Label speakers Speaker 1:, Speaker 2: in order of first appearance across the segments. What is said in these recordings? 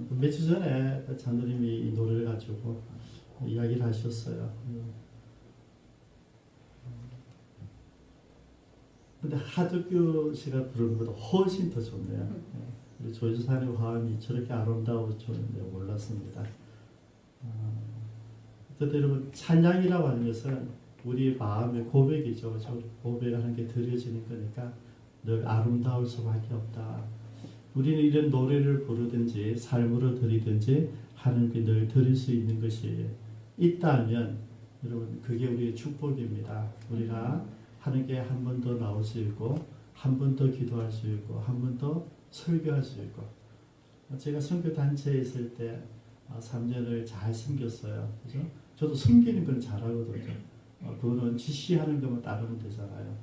Speaker 1: 며칠 전에 장로님이 이 노래를 가지고 이야기를 하셨어요. 근데 하덕규 씨가 부르는 것보다 훨씬 더 좋네요. 우리 조주산의 화음이 저렇게 아름다워 좋은데 몰랐습니다. 어쨌든 여러분, 찬양이라고 하는 것은 우리 마음의 고백이죠. 고백하는 게 드려지는 거니까 늘 아름다울 수밖에 없다. 우리는 이런 노래를 부르든지 삶으로 드리든지 하나님께 늘 드릴 수 있는 것이 있다면 여러분, 그게 우리의 축복입니다. 우리가 하나님께 한 번 더 나올 수 있고, 한 번 더 기도할 수 있고, 한 번 더 설교할 수 있고. 제가 선교단체에 있을 때 3년을 잘 섬겼어요. 그죠? 저도 섬기는 건 잘하거든요. 그거는 지시하는 것만 따르면 되잖아요.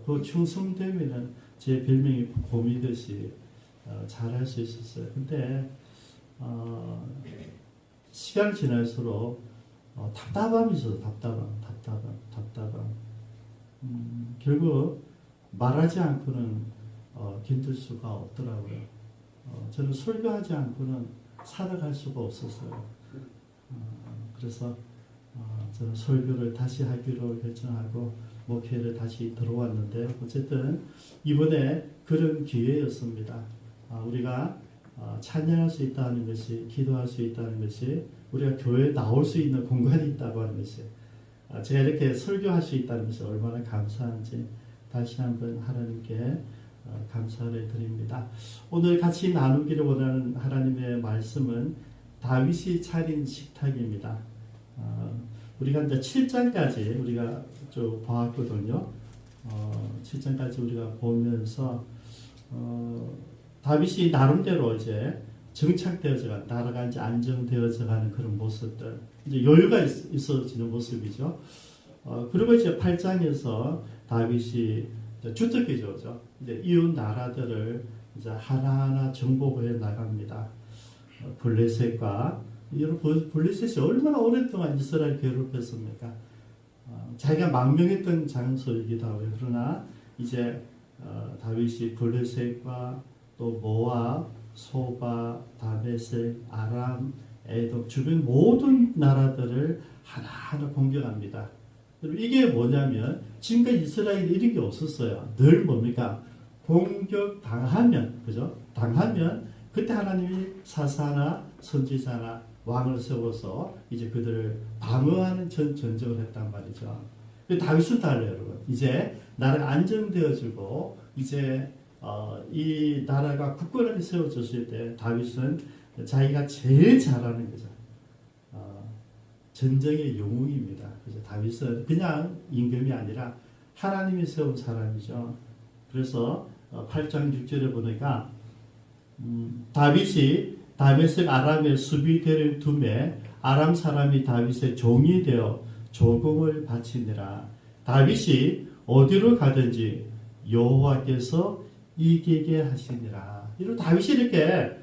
Speaker 1: 그 충성되면은 제 별명이 곰이듯이 잘할 수 있었어요. 근데 시간이 지날수록 답답함이 있어서 답답함. 결국 말하지 않고는 견딜 수가 없더라고요. 저는 설교하지 않고는 살아갈 수가 없었어요. 그래서 저는 설교를 다시 하기로 결정하고 목회를 다시 들어왔는데요. 어쨌든 이번에 그런 기회였습니다. 우리가 찬양할 수 있다는 것이, 기도할 수 있다는 것이, 우리가 교회에 나올 수 있는 공간이 있다고 하는 것이, 제가 이렇게 설교할 수 있다는 것이 얼마나 감사한지 다시 한번 하나님께 감사를 드립니다. 오늘 같이 나누기를 원하는 하나님의 말씀은 다윗이 차린 식탁입니다. 우리가 이제 7장까지 우리가 좀 봐왔거든요. 7장까지 우리가 보면서 다윗이 나름대로 이제 정착되어져가, 나라가 이제 안정되어져가는 그런 모습들, 이제 여유가 있어지는 모습이죠. 그리고 이제 8장에서 다윗이 주특기죠. 이제 이웃 나라들을 이제 하나하나 정복해 나갑니다. 블레셋과, 여러분, 블레셋이 얼마나 오랫동안 이스라엘 괴롭혔습니까? 자기가 망명했던 장소이기도 하고요. 그러나 이제 다윗이 블레셋과 또 모압, 소바, 다메섹, 아람, 에돔 주변 모든 나라들을 하나하나 공격합니다. 이게 뭐냐면 지금까지 이스라엘이 이런 게 없었어요. 늘 뭡니까? 공격 당하면, 그죠? 당하면 그때 하나님이 사사나 선지자나 왕을 세워서 이제 그들을 방어하는 전쟁을 했단 말이죠. 다윗은 달라요, 여러분. 이제 나라가 안정되어지고 이제 이 나라가 굳건하게 세워졌을 때 다윗은 자기가 제일 잘하는 거죠. 전쟁의 영웅입니다. 그래서 다윗은 그냥 임금이 아니라 하나님이 세운 사람이죠. 그래서 8장 6절에 보니까 다윗이 다메섹 아람의 수비대를 두매 아람 사람이 다윗의 종이 되어 조공을 바치니라. 다윗이 어디로 가든지 여호와께서 이기게 하시니라. 이런 다윗이 이렇게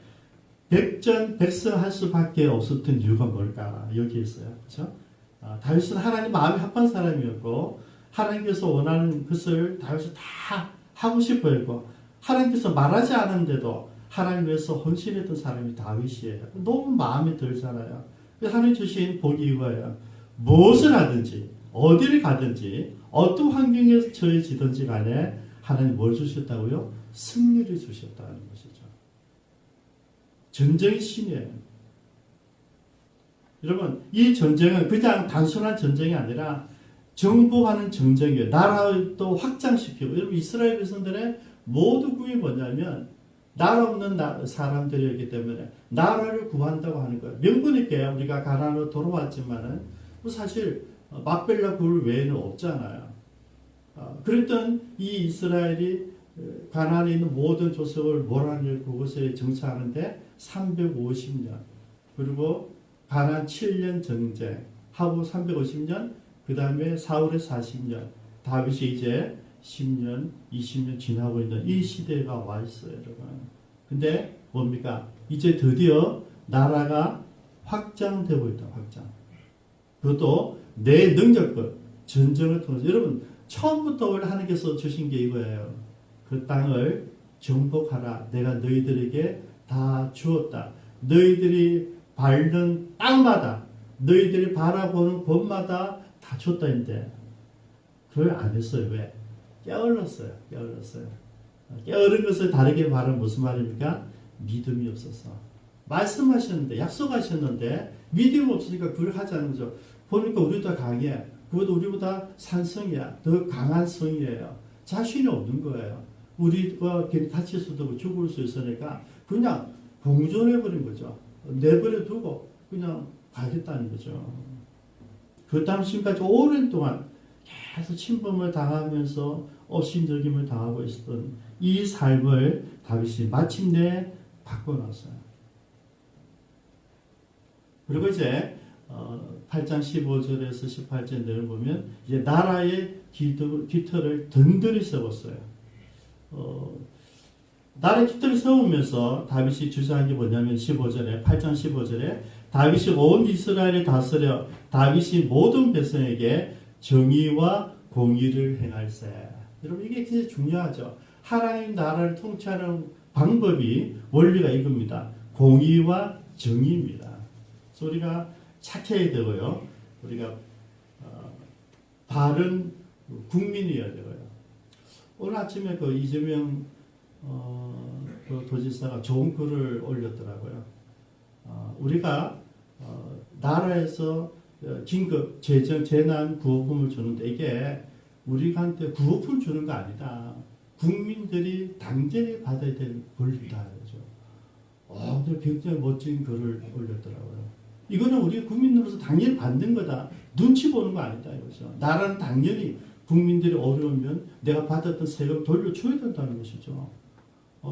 Speaker 1: 백전백승할 수밖에 없었던 이유가 뭘까? 여기 있어요. 그렇죠? 다윗은 하나님 마음이 합한 사람이었고 하나님께서 원하는 것을 다윗은 다 하고 싶어 했고 하나님께서 말하지 않았는데도 하나님 위해서 헌신했던 사람이 다윗이에요. 너무 마음에 들잖아요. 하나님 주신 복이 이거예요. 무엇을 하든지 어디를 가든지 어떤 환경에 처해지든지 간에 하나님 뭘 주셨다고요? 승리를 주셨다는 것이죠. 전쟁의 신이에요. 여러분, 이 전쟁은 그냥 단순한 전쟁이 아니라 정복하는 전쟁이에요. 나라를 또 확장시키고, 여러분, 이스라엘 백성들의 모두 꿈이 뭐냐면 나라 없는 사람들이었기 때문에 나라를 구한다고 하는 거예요. 명분 있게 우리가 가나안으로 돌아왔지만은 사실 막벨라 굴 외에는 없잖아요. 그랬던 이 이스라엘이 가나안에 있는 모든 족속을 몰아낼 그곳에 정착하는데 350년, 그리고 가나안 7년 전쟁 하고 350년, 그 다음에 사울의 40년, 다윗이 이제 10년, 20년 지나고 있는 이 시대가 와 있어요, 여러분. 근데 뭡니까? 이제 드디어 나라가 확장되고 있다, 확장. 그것도 내 능력껏 전쟁을 통해서. 여러분, 처음부터 원래 하나님께서 주신 게 이거예요. 그 땅을 정복하라. 내가 너희들에게 다 주었다. 너희들이 밟는 땅마다, 너희들이 바라보는 곳마다 다 줬다 했는데 그걸 안 했어요. 왜? 게을렀어요. 게으른 것을 다르게 말하면 무슨 말입니까? 믿음이 없어서. 말씀하셨는데, 약속하셨는데 믿음이 없으니까 그걸 하지 않는 거죠. 보니까 우리보다 강해. 그것도 우리보다 산성이야. 더 강한 성이에요. 자신이 없는 거예요. 우리가 다칠 수도 없고 죽을 수 있으니까 그냥 공존해버린 거죠. 내버려 두고 그냥 가겠다는 거죠. 그 당시까지 오랜 동안 계속 침범을 당하면서 업신여김을 당하고 있었던 이 삶을 다윗이 마침내 바꿔놨어요. 그리고 이제 8장 15절에서 18절 내용 보면 이제 나라의 깃털을 든든히 세웠어요. 나라의 깃털을 세우면서 다윗이 주장한 게 뭐냐면 15절에 8장 15절에 다윗이 온 이스라엘을 다스려 다윗이 모든 백성에게 정의와 공의를 행할세. 여러분 이게 굉장히 중요하죠. 하나님 나라를 통치하는 방법이 원리가 이겁니다. 공의와 정의입니다. 그래서 우리가 착해야 되고요. 우리가 바른 국민이어야 되고요. 오늘 아침에 그 이재명 그 도지사가 좋은 글을 올렸더라고요. 우리가 나라에서 긴급 재난 구호품을 주는데 이게 우리한테 구호품 주는 거 아니다. 국민들이 당연히 받아야 될 권리다. 그죠? 굉장히 멋진 글을 올렸더라고요. 이거는 우리 국민으로서 당연히 받는 거다. 눈치 보는 거 아니다. 이거죠. 나라는 당연히 국민들이 어려우면 내가 받았던 세금 돌려줘야 된다는 것이죠.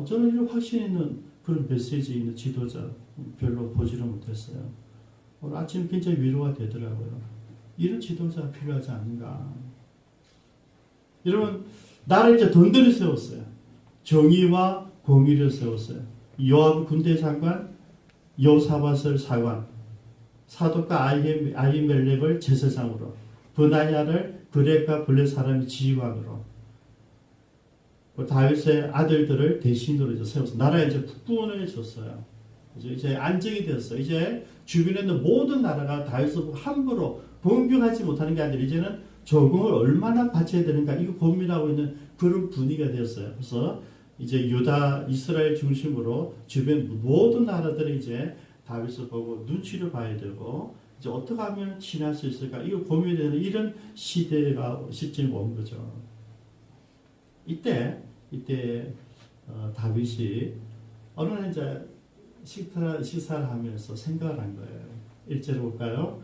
Speaker 1: 저는 이런 확신 있는 그런 메시지 있는 지도자 별로 보지를 못했어요. 오늘 아침 굉장히 위로가 되더라고요. 이런 지도자가 필요하지 않는가. 여러분, 나를 이제 든든히 세웠어요. 정의와 공의를 세웠어요. 요압 군대 장관, 여호사밧을 사관, 사독과 아히멜렉을 제사장으로, 브나야를 그렉과 블레 사람이 지휘관으로, 다윗의 아들들을 대신으로 이제 세워서 나라에 이제 국부원을 줬어요. 이제 안정이 됐어요. 이제 주변에 있는 모든 나라가 다윗을 함부로 공격하지 못하는 게 아니라 이제는 적응을 얼마나 바쳐야 되는가 이거 고민하고 있는 그런 분위기가 되었어요. 그래서 이제 유다, 이스라엘 중심으로 주변 모든 나라들이 이제 다윗을 보고 눈치를 봐야 되고 이제 어떻게 하면 친할 수 있을까 이거 고민되는 이런 시점이 온 거죠. 이때 다윗이 어느 날 이제 식사를 하면서 생각을 한 거예요. 1절 볼까요?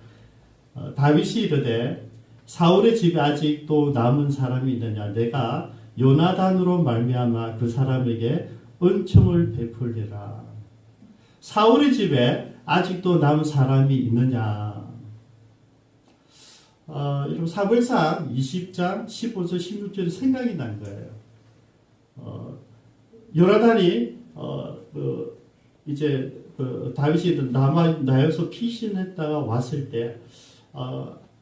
Speaker 1: 다윗이 이르되 사울의 집에 아직도 남은 사람이 있느냐? 내가 요나단으로 말미암아 그 사람에게 은총을 베풀리라. 사울의 집에 아직도 남은 사람이 있느냐? 여러분 사무엘상 20장 15절 16절이 생각이 난 거예요. 요나단이 이제 다윗이 나여서 피신했다가 왔을 때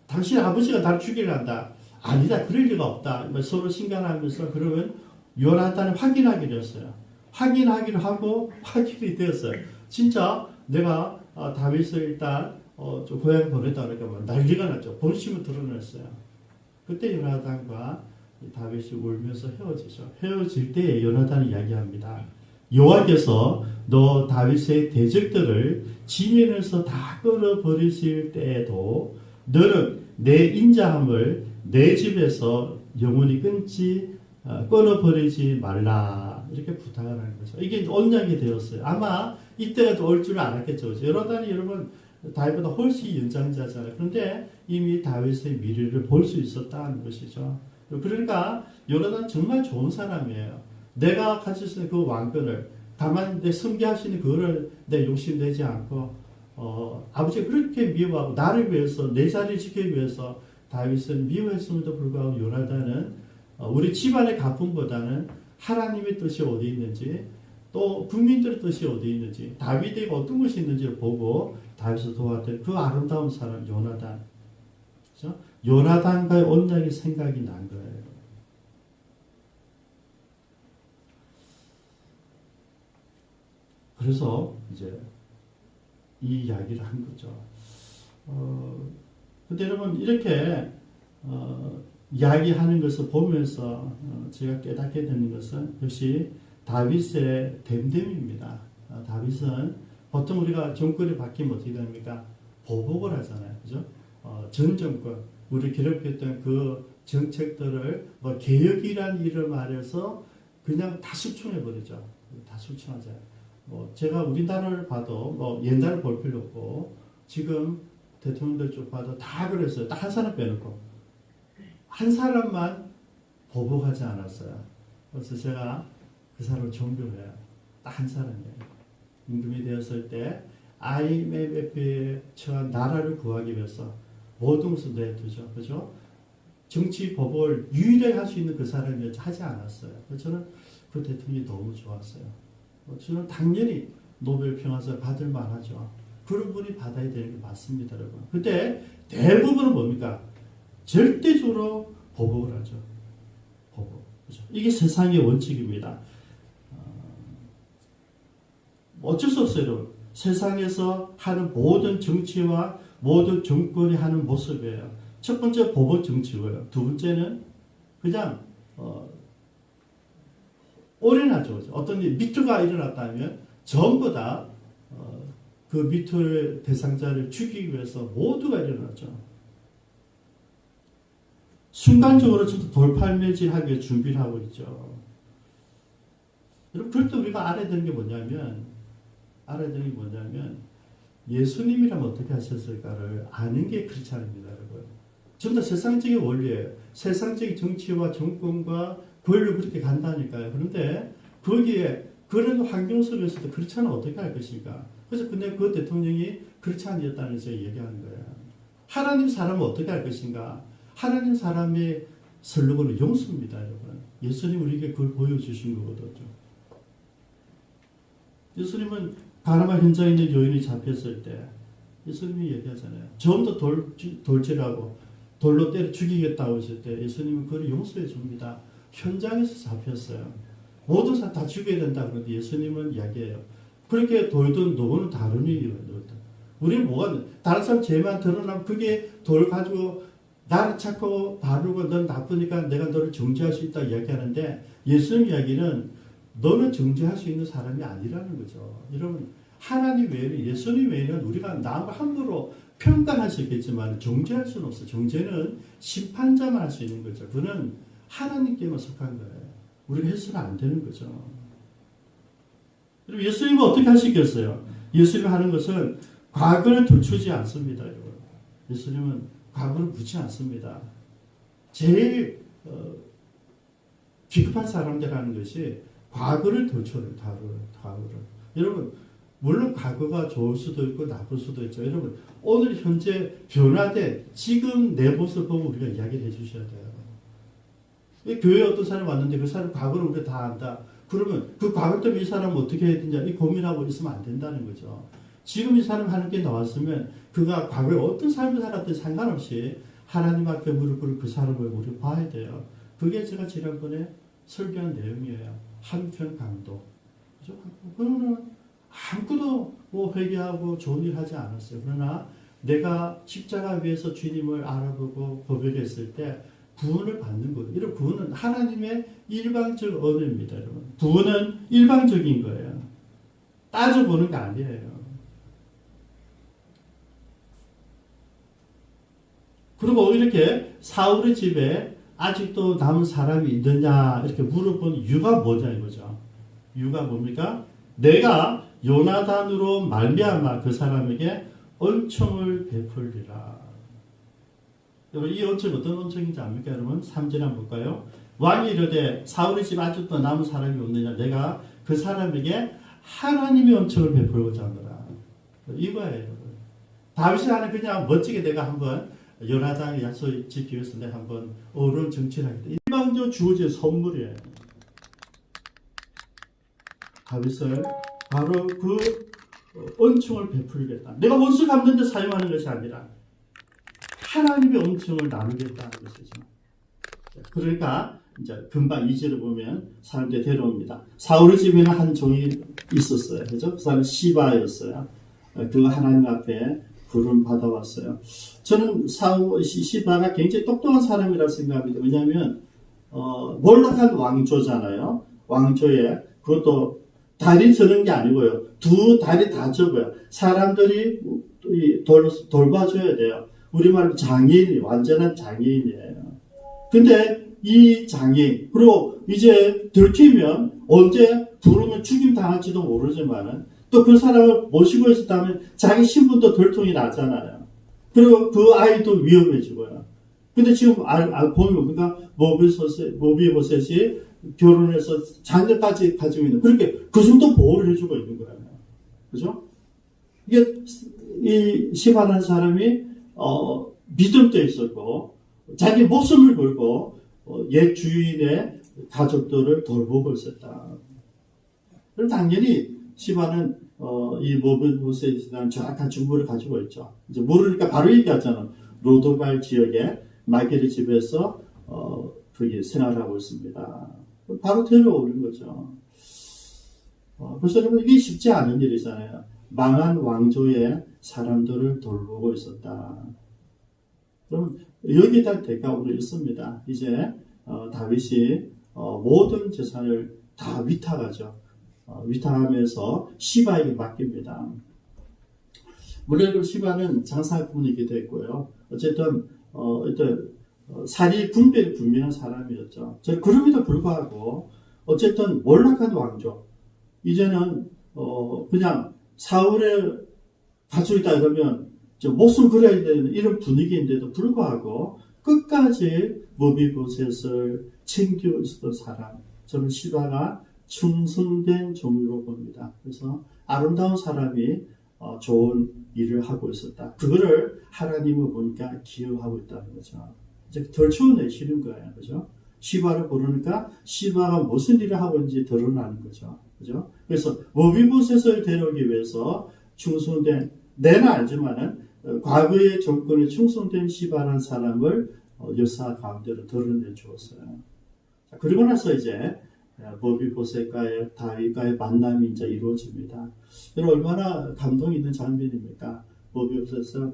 Speaker 1: 당신 아버지가 나를 죽이려 한다. 아니다. 그럴 리가 없다. 서로 신간하면서 그러면 요나단을 확인하기로 했어요. 확인하기로 하고 확인이 되었어요. 진짜 내가 다윗을 일단 좀 고향에 보냈다 그러니까 난리가 났죠. 본심을 드러냈어요. 그때 요나단과 다윗이 울면서 헤어지죠. 헤어질 때 요나단이 이야기합니다. 여호와께서 너 다윗의 대적들을 지면에서 다 끊어버리실 때에도 너는 내 인자함을 내 집에서 영원히 끊어버리지 말라. 이렇게 부탁을 하는 거죠. 이게 언약이 되었어요. 아마 이때가 올 줄 알았겠죠. 요나단이 여러분 다윗보다 훨씬 연장자잖아요. 그런데 이미 다윗의 미래를 볼 수 있었다는 것이죠. 그러니까 요나단 정말 좋은 사람이에요. 내가 가질 수 있는 그 왕권을 다만 내 섬기하시는 그거를 내 욕심내지 않고 아버지가 그렇게 미워하고 나를 위해서 내 자리를 지키기 위해서 다윗은 미워했음에도 불구하고 요나단은 우리 집안의 가품보다는 하나님의 뜻이 어디 있는지 또 국민들의 뜻이 어디 있는지 다윗에게 어떤 것이 있는지를 보고 다윗을 도왔던 그 아름다운 사람 요나단. 그렇죠? 요나단과의 언약이 생각이 난 거예요. 그래서 이제 이 이야기를 한 거죠. 근데 여러분 이렇게 이야기하는 것을 보면서 제가 깨닫게 되는 것은 역시 다윗의 됨됨입니다. 다윗은 보통 우리가 정권이 바뀌면 어떻게 됩니까? 보복을 하잖아요. 그죠? 전 정권, 우리 괴롭혔던 그 정책들을 뭐 개혁이란 이름 아래서 그냥 다 숙청해버리죠. 다 숙청하죠. 뭐 제가 우리나라를 봐도 뭐 옛날을 볼 필요 없고 지금 대통령들 쪽 봐도 다 그랬어요. 딱 한 사람 빼놓고. 한 사람만 보복하지 않았어요. 그래서 제가 그 사람을 존경해요. 딱 한 사람이에요. 임금이 되었을 때 IMF에 처한 나라를 구하기 위해서 모든 것을 내두죠. 그죠? 정치 보복을 유일하게 할 수 있는 그 사람이 하지 않았어요. 그래서 저는 그 대통령이 너무 좋았어요. 저는 당연히 노벨 평화상 받을 만하죠. 그런 분이 받아야 되는 게 맞습니다, 여러분. 근데 대부분은 뭡니까? 절대적으로 보복을 하죠. 보복. 그렇죠? 이게 세상의 원칙입니다. 어쩔 수 없어요, 여러분. 세상에서 하는 모든 정치와 모든 정권이 하는 모습이에요. 첫 번째 보복 정치고요. 두 번째는 그냥 올인하죠. 어떤 미투가 일어났다면 전부 다 그 미투의 대상자를 죽이기 위해서 모두가 일어났죠. 순간적으로 좀 돌팔매질하기 위해 준비를 하고 있죠. 여러분, 그럴 때 우리가 알아야 되는 게 뭐냐면 예수님이라면 어떻게 하셨을까를 아는 게 크리스찬입니다, 여러분. 전부 다 세상적인 원리예요. 세상적인 정치와 정권과 권력을 그렇게 간다니까요. 그런데 거기에 그런 환경 속에서도 크리스찬은 어떻게 할 것인가? 그래서 근데 그 대통령이 크리스찬이었다는 제가 얘기하는 거예요. 하나님 사람은 어떻게 할 것인가? 하나님 사람의 슬로건은 용서입니다, 여러분. 예수님 우리에게 그걸 보여주신 거거든요. 예수님은 가나안 현장에 있는 여인이 잡혔을 때 예수님이 얘기하잖아요. 처음부터 돌질하고 돌로 때려 죽이겠다고 했을 때 예수님은 그걸 용서해 줍니다. 현장에서 잡혔어요. 모든 사람 다 죽여야 된다 그러는데 예수님은 이야기해요. 그렇게 돌든 노고는 다른 일이거든요. 우리는 뭐가 다른 사람 죄만 드러나면 그게 돌 가지고 나를 찾고 바르고 넌 나쁘니까 내가 너를 정죄할 수 있다 이야기하는데 예수님 이야기는 너는 정죄할 수 있는 사람이 아니라는 거죠. 여러분 하나님 외에는 예수님 외에는 우리가 남을 함부로 평가할 수 있겠지만 정죄할 수는 없어요. 정죄는 심판자만 할 수 있는 거죠. 그는 하나님께만 속한 거예요. 우리가 해서는 안 되는 거죠. 그리고 예수님은 어떻게 하시겠어요? 예수님이 하는 것은 과거를 들추지 않습니다. 여러분. 예수님은 과거를 묻지 않습니다. 제일 비겁한 사람들하는 것이 과거를 들춰요. 과거를. 여러분 물론 과거가 좋을 수도 있고 나쁠 수도 있죠. 여러분 오늘 현재 변화된 지금 내 모습을 보고 우리가 이야기를 해주셔야 돼요. 교회에 어떤 사람이 왔는데 그 사람 과거를 우리가 다 안다. 그러면 그 과거 때문에 이 사람은 어떻게 해야 되냐 이 고민하고 있으면 안 된다는 거죠. 지금 이 사람 하는 게 나왔으면 그가 과거에 어떤 삶을 살았든 상관없이 하나님 앞에 무릎 꿇을 그 사람을 우리 봐야 돼요. 그게 제가 지난번에 설교한 내용이에요. 한편 강도. 그죠? 그러나 아무도 뭐 회개하고 좋은 일 하지 않았어요. 그러나 내가 십자가 위에서 주님을 알아보고 고백했을 때 구원을 받는 거예요. 이런 구원은 하나님의 일방적 언어입니다, 여러분. 구원은 일방적인 거예요. 따져보는 게 아니에요. 그리고 이렇게 사울의 집에 아직도 남은 사람이 있느냐 이렇게 물어본 이유가 뭐냐 이거죠. 이유가 뭡니까? 내가 요나단으로 말미암아 그 사람에게 은총을 베풀리라. 여러분 이 은총이 어떤 은총인지 압니까? 여러분 3절 한번 볼까요? 왕이 이르되 사울의 집 아직도 남은 사람이 없느냐 내가 그 사람에게 하나님의 은총을 베풀고자 하노라. 이거예요. 여러분. 다윗이 하는 그냥 멋지게 내가 한번 요나단의 약속을 지키기 위해서 내가 한번 어려운 정치를 하겠다. 일방적으로 주어진 선물이에요. 다윗은 바로 그 은총을 베풀겠다. 내가 원수 갚는 데 사용하는 것이 아니라 하나님의 은총을 나누겠다는 것이죠. 그러니까 이제 금방 2절을 보면 사람들이 데려옵니다. 사울의 집에는 한 종이 있었어요. 그죠? 그 사람은 시바였어요. 그 하나님 앞에 부름 받아왔어요. 저는 시바가 굉장히 똑똑한 사람이라 생각합니다. 왜냐하면 몰락한 왕조잖아요. 왕조에 그것도 다리 저는 게 아니고요. 두 다리 다 접어요. 사람들이 돌봐줘야 돼요. 우리말로 장애인이 완전한 장애인이에요. 근데 이 장애인 그리고 이제 들키면 언제 부르면 죽임 당할지도 모르지만은 또 그 사람을 모시고 있었다면 자기 신분도 들통이 나잖아요. 그리고 그 아이도 위험해지고요. 근데 지금 보면 그러니까 모비보셋이 결혼해서 자녀까지 가지고 있는 그렇게 그 정도 보호를 해주고 있는 거예요. 그죠? 이게 이 시바라는 사람이 믿음도 있었고 자기 목숨을 걸고 옛 주인의 가족들을 돌보고 있었다. 그럼 당연히 시바는 이 모비보셋에 대한 정확한 정보를 가지고 있죠. 이제 모르니까 바로 얘기하잖아. 로도발 지역에 마겔의 집에서 거기 생활을 하고 있습니다. 바로 데려오는 거죠. 그래서 여러분 이게 쉽지 않은 일이잖아요. 망한 왕조의 사람들을 돌보고 있었다. 그럼 여기에 대한 대가가 있습니다. 이제 다윗이 모든 재산을 다 위탁하죠. 위탁하면서 시바에게 맡깁니다. 물론 그 시바는 장사꾼이기도 했고요. 어쨌든 사리 분별이 분명한 사람이었죠. 그럼에도 불구하고 어쨌든 몰락한 왕조. 이제는 그냥 사울의 가족이다 그러면 목숨 걸어야 되는 이런 분위기인데도 불구하고 끝까지 모비보셋을 챙기고 있었던 사람. 저는 시바가 충성된 종으로 봅니다. 그래서 아름다운 사람이 좋은 일을 하고 있었다. 그거를 하나님을 보니까 기여하고 있다는 거죠. 이제 덜 추워내시는 거예요. 그죠? 시바를 부르니까 시바가 무슨 일을 하고 있는지 드러나는 거죠. 그죠? 그래서 모비보셋을 데려오기 위해서 충성된, 내는 알지만은 과거의 정권에 충성된 시바라는 사람을 역사 가운데로 드러내 주었어요. 그리고 나서 이제 모비보셋과의 다윗과의 만남이 이제 이루어집니다. 여러분 얼마나 감동 있는 장면입니까? 모비보셋은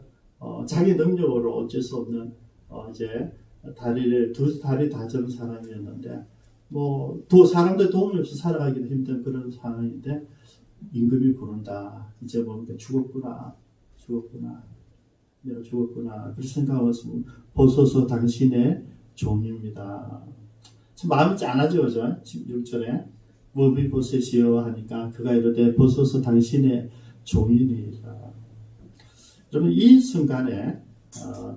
Speaker 1: 자기 능력으로 어쩔 수 없는 이제 두 다리 다 접은 사람이었는데 사람들 도움이 없이 살아가기도 힘든 그런 상황인데 임금이 부른다. 이제 보니까 죽었구나. 내가 죽었구나. 그렇게 생각하면서 보소서 당신의 종입니다. 참 마음이 짠하죠. 16절에 모비보셋이여 하니까 그가 이르되 보소서 당신의 종이니라. 여러분 이 순간에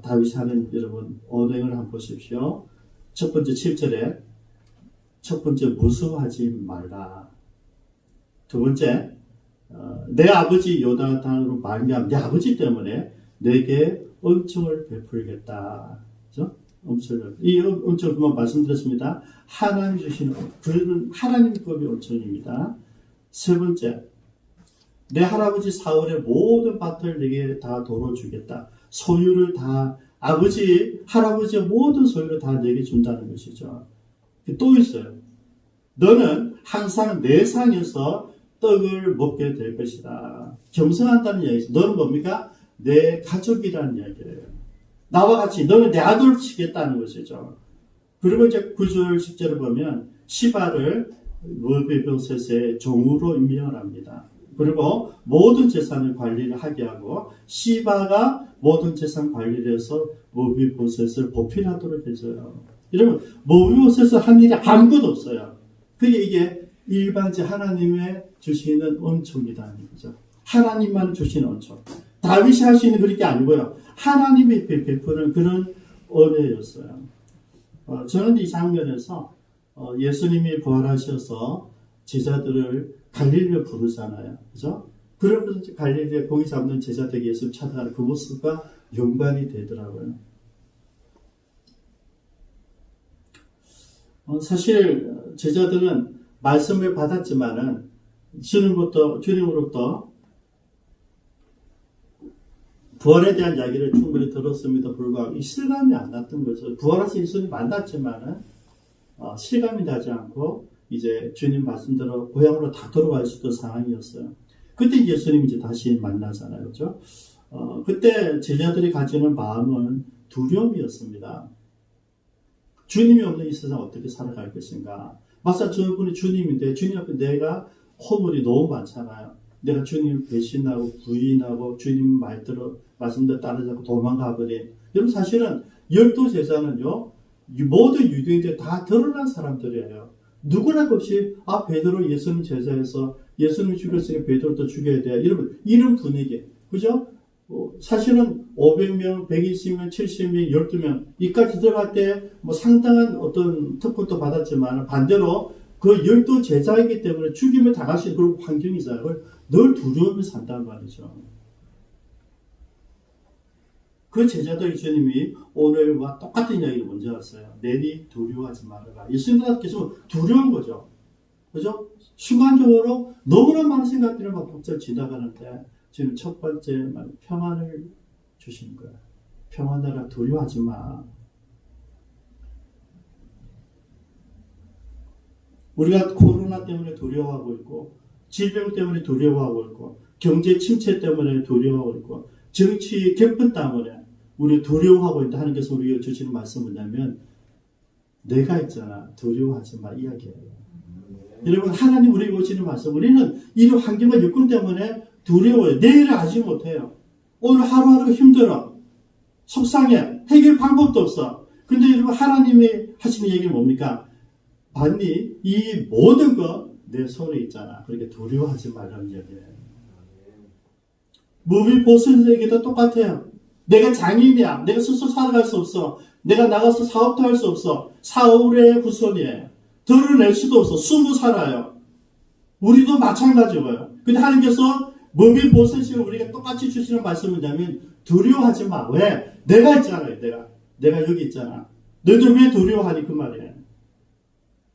Speaker 1: 다윗이 하는 여러분 언행을 한번 보십시오. 첫 번째 7절에 첫 번째 무서워하지 말라. 두 번째 내 아버지 요나단으로 말미암아 내 아버지 때문에 내게 은총을 베풀겠다. 그죠? 이 은총 그만 말씀드렸습니다. 하나님 주시는 그는 하나님 법의 은총입니다. 세 번째 내 할아버지 사울의 모든 밭을 내게 다 도로 주겠다. 소유를 다 할아버지의 모든 소유를 다 내게 준다는 것이죠. 또 있어요. 너는 항상 내 상에서 떡을 먹게 될 것이다. 겸손한다는 이야기죠. 너는 뭡니까? 내 가족이라는 이야기예요. 나와 같이 너는 내 아들을 치겠다는 것이죠. 그리고 이제 9절 10절을 보면 시바를 모비보셋의 종으로 임명을 합니다. 그리고 모든 재산을 관리를 하게 하고 시바가 모든 재산 관리를 해서 모비보셋을 보필하도록 해줘요. 여러분 모비보셋은 한 일이 아무것도 없어요. 이게 일반적 하나님의 주시는 은총이라는 거죠. 하나님만 주시는 은총. 다윗이 할 수 있는 그런 게 아니고요. 하나님이 베푸는 그런 은혜였어요. 저는 이 장면에서 예수님이 부활하셔서 제자들을 갈릴리로 부르잖아요. 그죠? 그러면서 갈릴리에 고기 잡는 제자들에게 예수님 찾아가는 그 모습과 연관이 되더라고요. 사실 제자들은 말씀을 받았지만은 주님으로부터 부활에 대한 이야기를 충분히 들었음에도 불구하고 실감이 안 났던 거죠. 부활하신 예수님 만났지만은 실감이 나지 않고 이제 주님 말씀대로 고향으로 다 돌아갈 수 있던 상황이었어요. 그때 예수님이 이제 다시 만나잖아요. 그죠? 그때 제자들이 가지는 마음은 두려움이었습니다. 주님이 없는 이 세상 어떻게 살아갈 것인가. 막상 저분이 주님인데 주님 앞에 내가 허물이 너무 많잖아요. 내가 주님을 배신하고 부인하고 주님 말씀대로 따르지 않고 도망가버린. 여러분 사실은 12제자는요. 모든 유대인들 다 드러난 사람들이에요. 누구나 없이 베드로 예수님 제자에서 예수님이 죽였으니 베드로도 죽여야 돼. 이런 분위기. 그죠? 사실은 500명, 120명, 70명, 12명 이까지 들어갈 때 상당한 어떤 특권도 받았지만 반대로 그 12제자이기 때문에 죽임을 당할 수 있는 그런 환경이잖아요. 늘 두려움이 산단 말이죠. 그 제자들 주님이 오늘과 똑같은 이야기를 먼저 왔어요. 내니 두려워하지 말아라. 예수님보다 계속 두려운 거죠. 그죠? 순간적으로 너무나 많은 생각들이 막 복잡 지나가는데 지금 첫 번째 평안을 주시는 거예요. 평안하라 두려워하지 마. 우리가 코로나 때문에 두려워하고 있고 질병 때문에 두려워하고 있고 경제 침체 때문에 두려워하고 있고 정치 격분 때문에 우리 두려워하고 있다. 하나님께서 우리에게 주시는 말씀은 뭐냐면 내가 있잖아. 두려워하지 마 이야기예요. 여러분 하나님 우리에게 주시는 말씀 우리는 이런 환경과 여건 때문에 두려워요. 내일을 알지 못해요. 오늘 하루하루가 힘들어. 속상해. 해결 방법도 없어. 근데 여러분 하나님이 하시는 얘기는 뭡니까? 봤니? 이 모든 거 내 손에 있잖아. 그러니까 두려워하지 말라는 얘기예요. 무비보스에게도 똑같아요. 내가 장인이야. 내가 스스로 살아갈 수 없어. 내가 나가서 사업도 할 수 없어. 사울의 후손이에요. 드러낼 수도 없어. 숨고 살아요. 우리도 마찬가지고요. 근데 하나님께서 무비보스에게 우리가 똑같이 주시는 말씀은 뭐냐면 두려워하지 마. 왜? 내가 있잖아요. 내가 여기 있잖아. 너희들 왜 두려워하니 그 말이에요.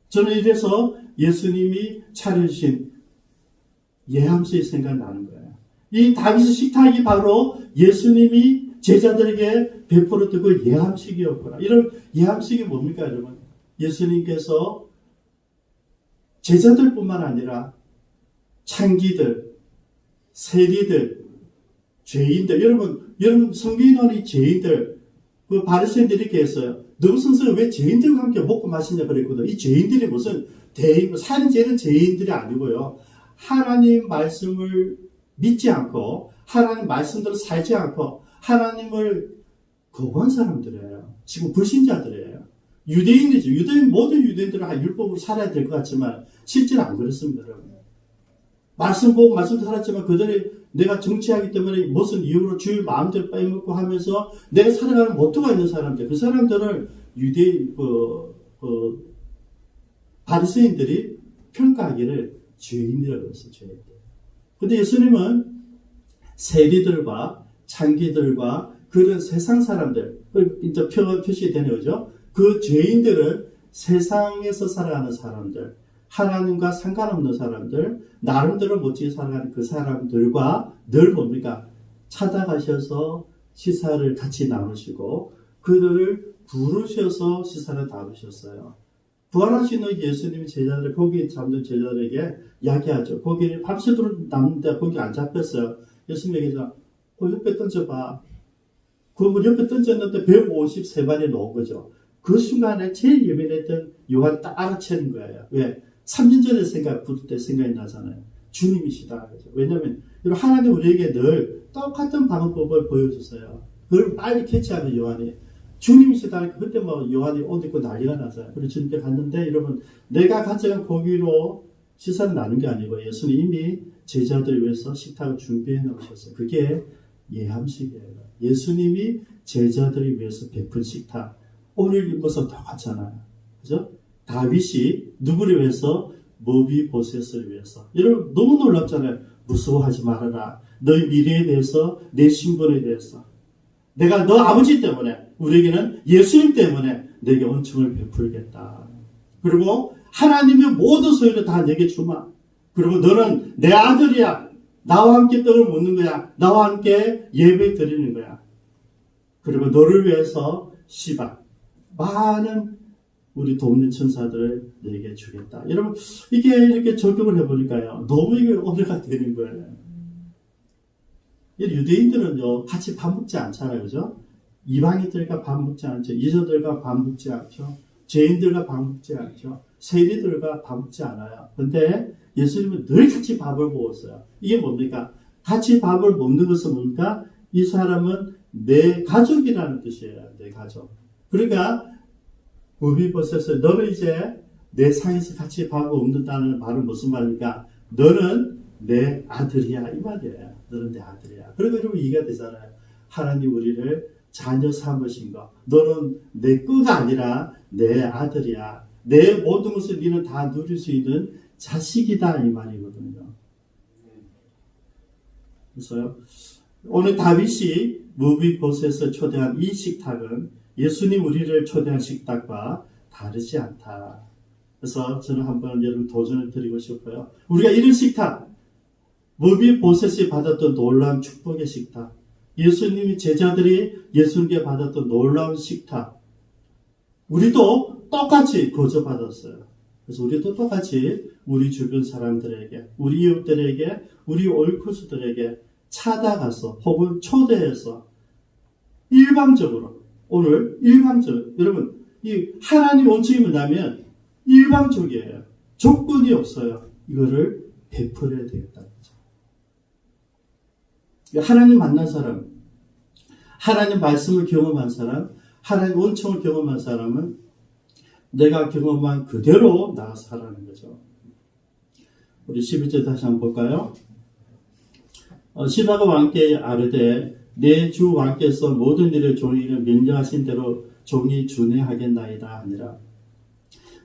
Speaker 1: 저는 이래서 예수님이 차려주신 예함식이 생각나는 거예요. 이 다윗의 식탁이 바로 예수님이 제자들에게 베풀었던 그 예함식이었구나. 이런 예함식이 뭡니까 여러분? 예수님께서 제자들뿐만 아니라 창기들, 세리들, 죄인들, 여러분 성경에 죄인들, 그 바리새인들이 이렇게 했어요. 너희 선생은 왜 죄인들과 함께 먹고 마시냐 그랬거든. 이 죄인들이 무슨 살인죄는 죄인들이 아니고요. 하나님 말씀을 믿지 않고 하나님 말씀대로 살지 않고 하나님을 거부한 사람들이에요. 지금 불신자들이에요. 유대인이죠. 모든 유대인들은 율법으로 살아야 될 것 같지만 실제는 안 그렇습니다. 여러분. 말씀 보고 말씀도 살았지만 그들이 내가 정치하기 때문에 무슨 이유로 주일 마음대로 빼먹고 하면서 내가 살아가는 모토가 있는 사람들, 그 사람들을 바리새인들이 평가하기를 죄인이라고 했어요. 죄인들. 근데 예수님은 세리들과 창기들과 그런 세상 사람들, 이제 표시되는 거죠. 그 죄인들은 세상에서 살아가는 사람들, 하나님과 상관없는 사람들, 나름대로 멋지게 살아가는 그 사람들과 늘 뭡니까? 찾아가셔서 시사를 같이 나누시고 그들을 부르셔서 시사를 나누셨어요. 부활하시는 예수님이 제자들, 거기 잠든 제자들에게 이야기하죠. 거기 밤새도록 남는데 거기 안 잡혔어요. 예수님에게서 옆에 던져봐. 그 옆에 던졌는데 153마리 놓은 거죠. 그 순간에 제일 예민했던 요한이 딱 알아채는 거예요. 왜? 3년 전에 부를 때 생각이 나잖아요. 주님이시다. 왜냐하면 하나님 우리에게 늘 똑같은 방법을 보여주세요. 그걸 빨리 캐치하는 요한이 주님이시다. 그때 요한이 옷 입고 난리가 나서요. 그래서 주님께 갔는데 여러분 내가 가져간 고기로 시사를 나눈 게 아니고 예수님 이미 제자들을 위해서 식탁을 준비해 놓으셨어요. 그게 예함식이에요. 예수님이 제자들을 위해서 베푼 식탁. 오늘 입어서 똑같잖아요. 그죠? 다윗이 누구를 위해서? 무비보셋을 위해서. 여러분 너무 놀랍잖아요. 무서워하지 말아라. 너의 미래에 대해서, 내 신분에 대해서. 내가 너 아버지 때문에, 우리에게는 예수님 때문에 내게恩寵을 베풀겠다. 그리고 하나님의 모든 소유를 다 내게 주마. 그리고 너는 내 아들이야. 나와 함께 떡을 먹는 거야. 나와 함께 예배 드리는 거야. 그리고 너를 위해서 많은 우리 돕는 천사들을 내게 주겠다. 여러분 이게 이렇게 적용을 해보니까요. 너무 이게 은혜가 되는 거예요. 유대인들은요, 같이 밥 먹지 않잖아요. 그죠? 이방인들과 밥 먹지 않죠. 이주들과 밥 먹지 않죠. 죄인들과 밥 먹지 않죠. 세리들과 밥 먹지 않아요. 근데 예수님은 늘 같이 밥을 먹었어요. 이게 뭡니까? 같이 밥을 먹는 것은 뭡니까? 이 사람은 내 가족이라는 뜻이에요. 내 가족. 그러니까 무비보셋을 너는 이제 내 상에서 같이 밥을 먹는다는 말은 무슨 말입니까? 너는 내 아들이야 이 말이에요. 너는 내 아들이야. 그러니까 여러분 이해가 되잖아요. 하나님 우리를 자녀 삼으신 거. 너는 내 끄가 아니라 내 아들이야. 내 모든 것을 너는 다 누릴 수 있는 자식이다 이 말이거든요. 그래서요. 오늘 다윗이 무비보셋을 초대한 이 식탁은 예수님 우리를 초대한 식탁과 다르지 않다. 그래서 저는 한번 여러분 도전을 드리고 싶어요. 우리가 이런 식탁, 무비보셋이 받았던 놀라운 축복의 식탁, 예수님의 제자들이 예수님께 받았던 놀라운 식탁, 우리도 똑같이 거저받았어요. 그래서 우리도 똑같이 우리 주변 사람들에게, 우리 이웃들에게, 우리 올코스들에게 찾아가서 혹은 초대해서 일방적으로, 오늘 일방적으로, 여러분 이 하나님 원칙이 뭐냐면 일방적이에요. 조건이 없어요. 이거를 베풀어야 되겠다. 하나님 만난 사람, 하나님 말씀을 경험한 사람, 하나님 원청을 경험한 사람은 내가 경험한 그대로 나가서 하라는 거죠. 우리 11절 다시 한번 볼까요? 시바가 왕께 아뢰되 내 주 왕께서 모든 일을 종이를 명령하신 대로 종이 준행하겠나이다 하니라.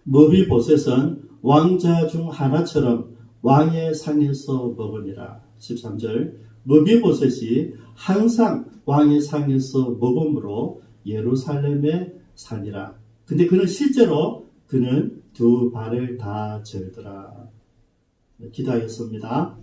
Speaker 1: 무비보셋은 왕자 중 하나처럼 왕의 상에서 먹으니라. 13절 무비보셋이 항상 왕의 상에서 먹음으로 예루살렘에 사니라. 근데 그는 실제로 그는 두 발을 다 절더라. 기도하겠습니다.